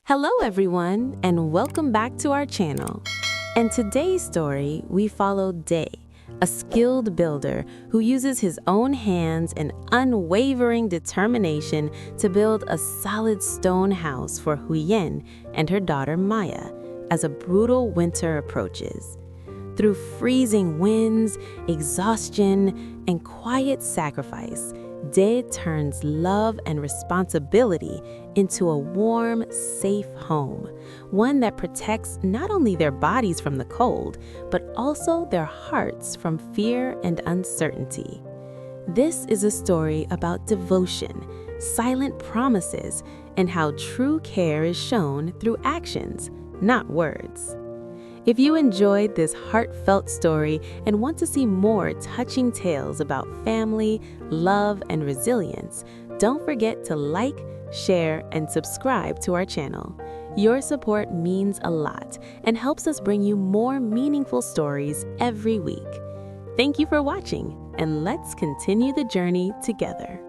Hello everyone, and welcome back to our channel. In today's story, we follow Dae, a skilled builder who uses his own hands and unwavering determination to build a solid stone house for Huyen and her daughter Maya as a brutal winter approaches. Through freezing winds, exhaustion, and quiet sacrifice, Dae turns love and responsibility into a warm, safe home, one that protects not only their bodies from the cold, but also their hearts from fear and uncertainty. This is a story about devotion, silent promises, and how true care is shown through actions, not words. If you enjoyed this heartfelt story and want to see more touching tales about family, love, and resilience, don't forget to like, share, and subscribe to our channel. Your support means a lot and helps us bring you more meaningful stories every week. Thank you for watching, and let's continue the journey together.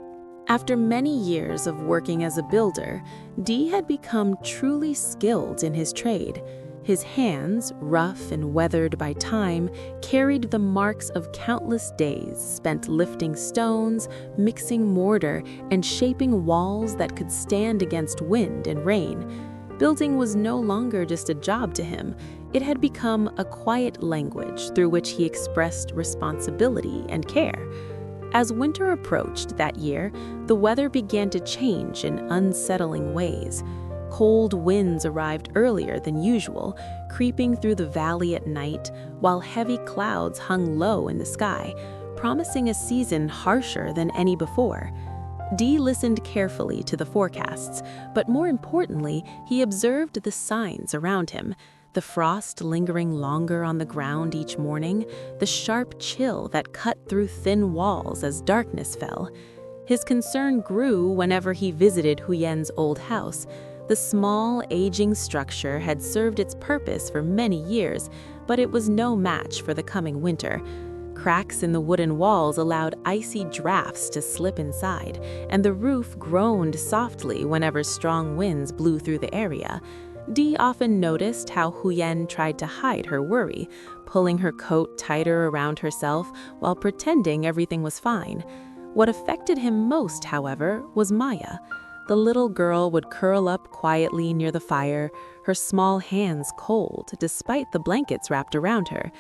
After many years of working as a builder, Dae had become truly skilled in his trade. His hands, rough and weathered by time, carried the marks of countless days spent lifting stones, mixing mortar, and shaping walls that could stand against wind and rain. Building was no longer just a job to him. It had become a quiet language through which he expressed responsibility and care. As winter approached that year, the weather began to change in unsettling ways. Cold winds arrived earlier than usual, creeping through the valley at night, while heavy clouds hung low in the sky, promising a season harsher than any before. Dae listened carefully to the forecasts, but more importantly, he observed the signs around him. The frost lingering longer on the ground each morning, the sharp chill that cut through thin walls as darkness fell. His concern grew whenever he visited Huyen's old house. The small, aging structure had served its purpose for many years, but it was no match for the coming winter. Cracks in the wooden walls allowed icy drafts to slip inside, and the roof groaned softly whenever strong winds blew through the area. Dae often noticed how Huyen tried to hide her worry, pulling her coat tighter around herself while pretending everything was fine. What affected him most, however, was Maya. The little girl would curl up quietly near the fire, her small hands cold despite the blankets wrapped around her.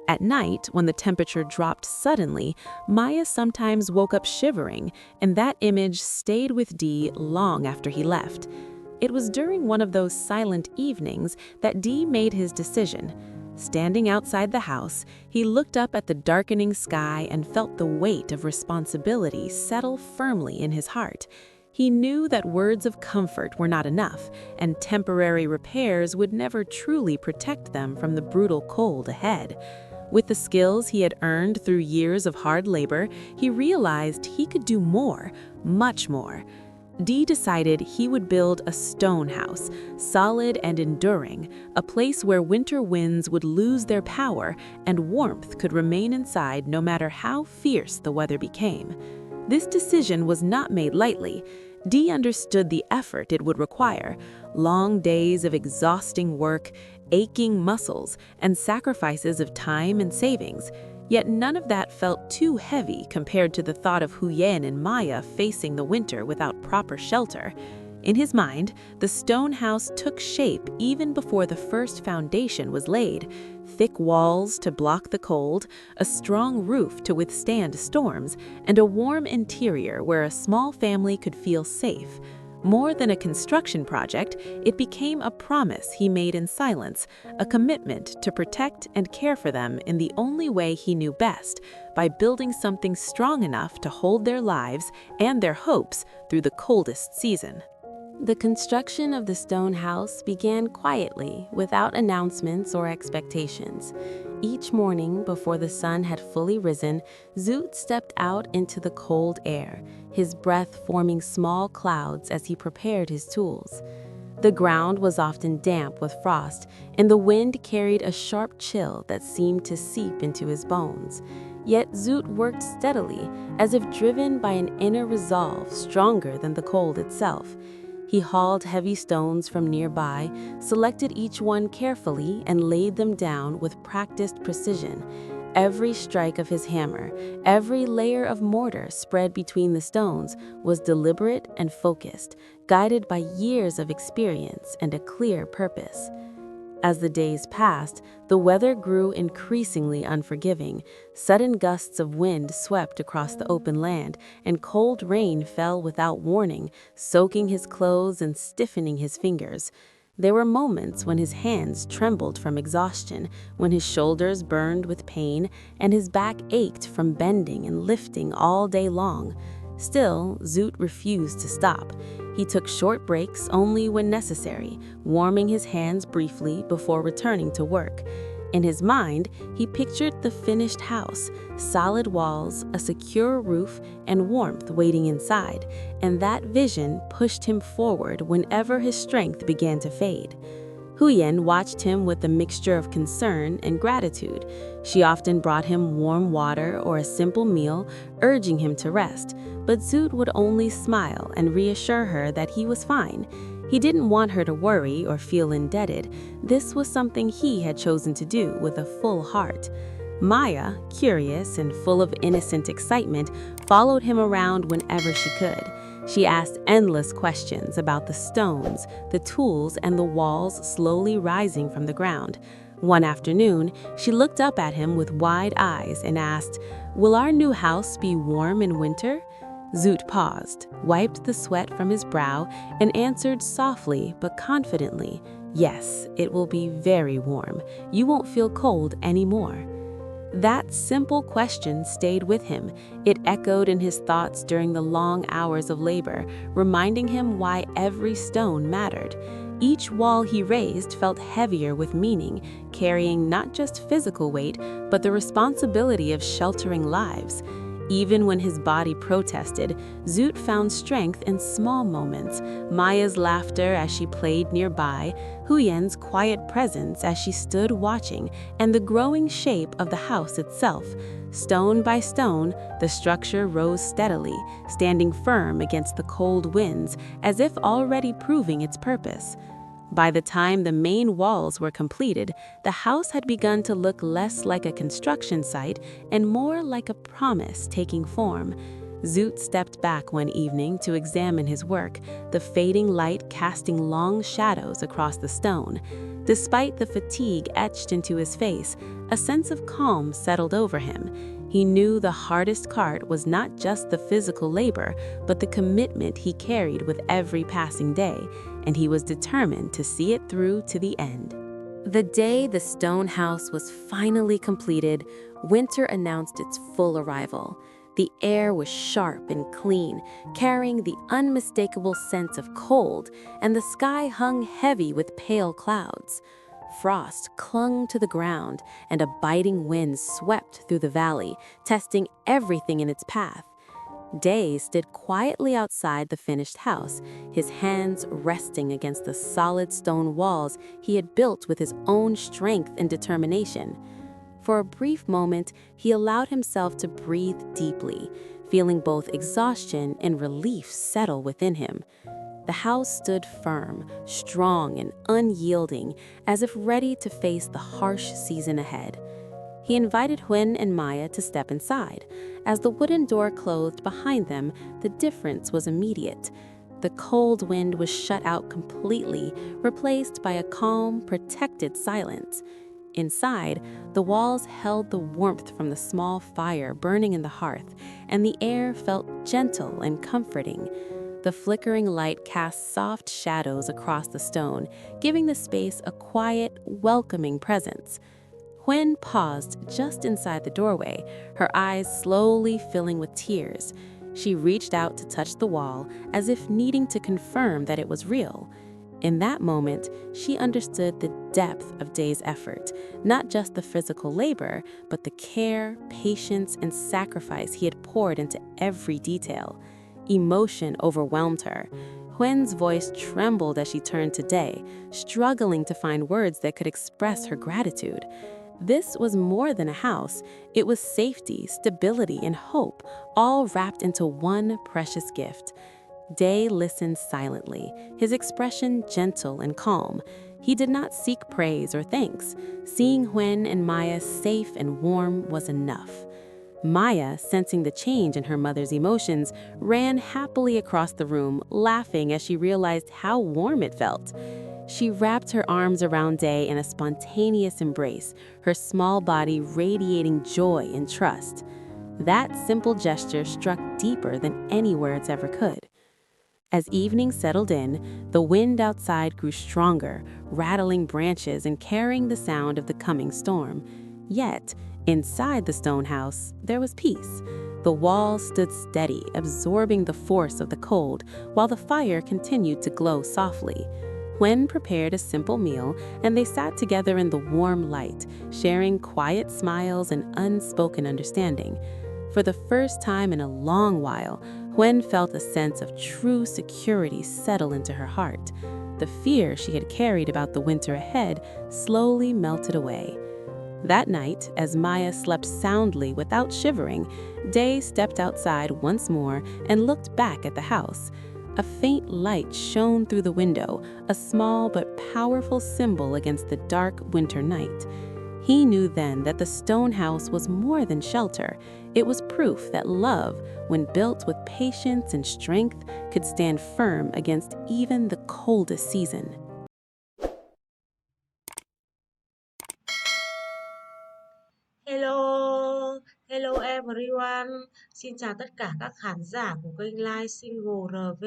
At night, when the temperature dropped suddenly, Maya sometimes woke up shivering, and that image stayed with Dae long after he left. It was during one of those silent evenings that Dae made his decision. Standing outside the house, he looked up at the darkening sky and felt the weight of responsibility settle firmly in his heart. He knew that words of comfort were not enough, and temporary repairs would never truly protect them from the brutal cold ahead. With the skills he had earned through years of hard labor, he realized he could do more, much more. Dae decided he would build a stone house, solid and enduring, a place where winter winds would lose their power and warmth could remain inside no matter how fierce the weather became. This decision was not made lightly. Dae understood the effort it would require: long days of exhausting work, aching muscles, and sacrifices of time and savings. Yet none of that felt too heavy compared to the thought of Huyen and Maya facing the winter without proper shelter. In his mind, the stone house took shape even before the first foundation was laid. Thick walls to block the cold, a strong roof to withstand storms, and a warm interior where a small family could feel safe. More than a construction project, it became a promise he made in silence, a commitment to protect and care for them in the only way he knew best, by building something strong enough to hold their lives and their hopes through the coldest season. The construction of the stone house began quietly, without announcements or expectations. Each morning, before the sun had fully risen, Zoot stepped out into the cold air, his breath forming small clouds as he prepared his tools. The ground was often damp with frost, and the wind carried a sharp chill that seemed to seep into his bones. Yet Zoot worked steadily, as if driven by an inner resolve stronger than the cold itself. He hauled heavy stones from nearby, selected each one carefully, and laid them down with practiced precision. Every strike of his hammer, every layer of mortar spread between the stones was deliberate and focused, guided by years of experience and a clear purpose. As the days passed, the weather grew increasingly unforgiving. Sudden gusts of wind swept across the open land, and cold rain fell without warning, soaking his clothes and stiffening his fingers. There were moments when his hands trembled from exhaustion, when his shoulders burned with pain, and his back ached from bending and lifting all day long. Still, Zoot refused to stop. He took short breaks only when necessary, warming his hands briefly before returning to work. In his mind, he pictured the finished house, solid walls, a secure roof, and warmth waiting inside, and that vision pushed him forward whenever his strength began to fade. Huyen watched him with a mixture of concern and gratitude. She often brought him warm water or a simple meal, urging him to rest, but Zoot would only smile and reassure her that he was fine. He didn't want her to worry or feel indebted. This was something he had chosen to do with a full heart. Maya, curious and full of innocent excitement, followed him around whenever she could. She asked endless questions about the stones, the tools, and the walls slowly rising from the ground. One afternoon, she looked up at him with wide eyes and asked, "Will our new house be warm in winter?" Zoot paused, wiped the sweat from his brow, and answered softly but confidently, "Yes, it will be very warm. You won't feel cold anymore." That simple question stayed with him. It echoed in his thoughts during the long hours of labor, reminding him why every stone mattered. Each wall he raised felt heavier with meaning, carrying not just physical weight, but the responsibility of sheltering lives. Even when his body protested, Zoot found strength in small moments: Maya's laughter as she played nearby, Huyen's quiet presence as she stood watching, and the growing shape of the house itself. Stone by stone, the structure rose steadily, standing firm against the cold winds, as if already proving its purpose. By the time the main walls were completed, the house had begun to look less like a construction site and more like a promise taking form. Zoot stepped back one evening to examine his work, the fading light casting long shadows across the stone. Despite the fatigue etched into his face, a sense of calm settled over him. He knew the hardest part was not just the physical labor, but the commitment he carried with every passing day, and he was determined to see it through to the end. The day the stone house was finally completed, winter announced its full arrival. The air was sharp and clean, carrying the unmistakable sense of cold, and the sky hung heavy with pale clouds. Frost clung to the ground, and a biting wind swept through the valley, testing everything in its path. Day stood quietly outside the finished house, his hands resting against the solid stone walls he had built with his own strength and determination. For a brief moment, he allowed himself to breathe deeply, feeling both exhaustion and relief settle within him. The house stood firm, strong, and unyielding, as if ready to face the harsh season ahead. He invited Huyen and Maya to step inside. As the wooden door closed behind them, the difference was immediate. The cold wind was shut out completely, replaced by a calm, protected silence. Inside, the walls held the warmth from the small fire burning in the hearth, and the air felt gentle and comforting. The flickering light cast soft shadows across the stone, giving the space a quiet, welcoming presence. Huyen paused just inside the doorway, her eyes slowly filling with tears. She reached out to touch the wall, as if needing to confirm that it was real. In that moment, she understood the depth of Day's effort, not just the physical labor, but the care, patience, and sacrifice he had poured into every detail. Emotion overwhelmed her. Huyen's voice trembled as she turned to Day, struggling to find words that could express her gratitude. This was more than a house. It was safety, stability, and hope, all wrapped into one precious gift. Day listened silently, his expression gentle and calm. He did not seek praise or thanks. Seeing Huyen and Maya safe and warm was enough. Maya, sensing the change in her mother's emotions, ran happily across the room, laughing as she realized how warm it felt. She wrapped her arms around Day in a spontaneous embrace, her small body radiating joy and trust. That simple gesture struck deeper than any words ever could. As evening settled in, the wind outside grew stronger, rattling branches and carrying the sound of the coming storm. Yet, inside the stone house, there was peace. The walls stood steady, absorbing the force of the cold, while the fire continued to glow softly. Wen prepared a simple meal, and they sat together in the warm light, sharing quiet smiles and unspoken understanding. For the first time in a long while, Huen felt a sense of true security settle into her heart. The fear she had carried about the winter ahead slowly melted away. That night, as Maya slept soundly without shivering, Day stepped outside once more and looked back at the house. A faint light shone through the window, a small but powerful symbol against the dark winter night. He knew then that the stone house was more than shelter. It was proof that love, when built with patience and strength, could stand firm against even the coldest season. Hello, hello everyone. Xin chào tất cả các khán giả của kênh Live Single RV.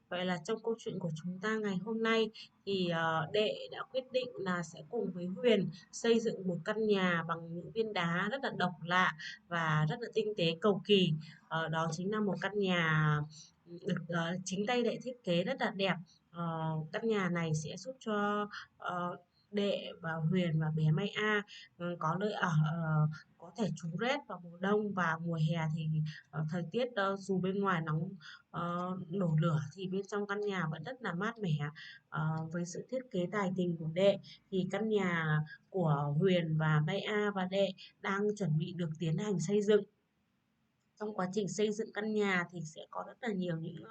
Vậy là trong câu chuyện của chúng ta ngày hôm nay thì Đệ đã quyết định là sẽ cùng với Huyền xây dựng một căn nhà bằng những viên đá rất là độc lạ và rất là tinh tế cầu kỳ. Đó chính là một căn nhà được chính tay Đệ thiết kế rất là đẹp. Căn nhà này sẽ giúp cho Đệ và Huyền và bé Mai A có nơi ở có thể trú rét vào mùa đông và mùa hè thì thời tiết dù bên ngoài nóng nổ lửa thì bên trong căn nhà vẫn rất là mát mẻ. Với sự thiết kế tài tình của Đệ thì căn nhà của Huyền và Mai A và Đệ đang chuẩn bị được tiến hành xây dựng. Trong quá trình xây dựng căn nhà thì sẽ có rất là nhiều những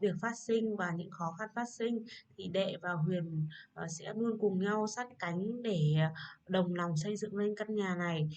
việc phát sinh và những khó khăn phát sinh, thì Đệ và Huyền sẽ luôn cùng nhau sát cánh để đồng lòng xây dựng lên căn nhà này.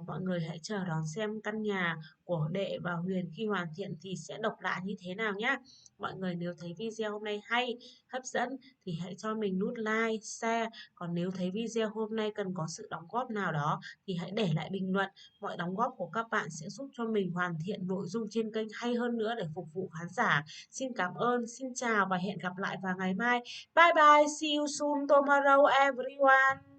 Mọi người hãy chờ đón xem căn nhà của Đệ và Huyền khi hoàn thiện thì sẽ độc lạ như thế nào nhé. Mọi người nếu thấy video hôm nay hay, hấp dẫn thì hãy cho mình nút like, share. Còn nếu thấy video hôm nay cần có sự đóng góp nào đó thì hãy để lại bình luận. Mọi đóng góp của các bạn sẽ giúp cho mình hoàn thiện nội dung trên kênh hay hơn nữa để phục vụ khán giả. Xin cảm ơn, xin chào và hẹn gặp lại vào ngày mai. Bye bye, see you soon tomorrow everyone.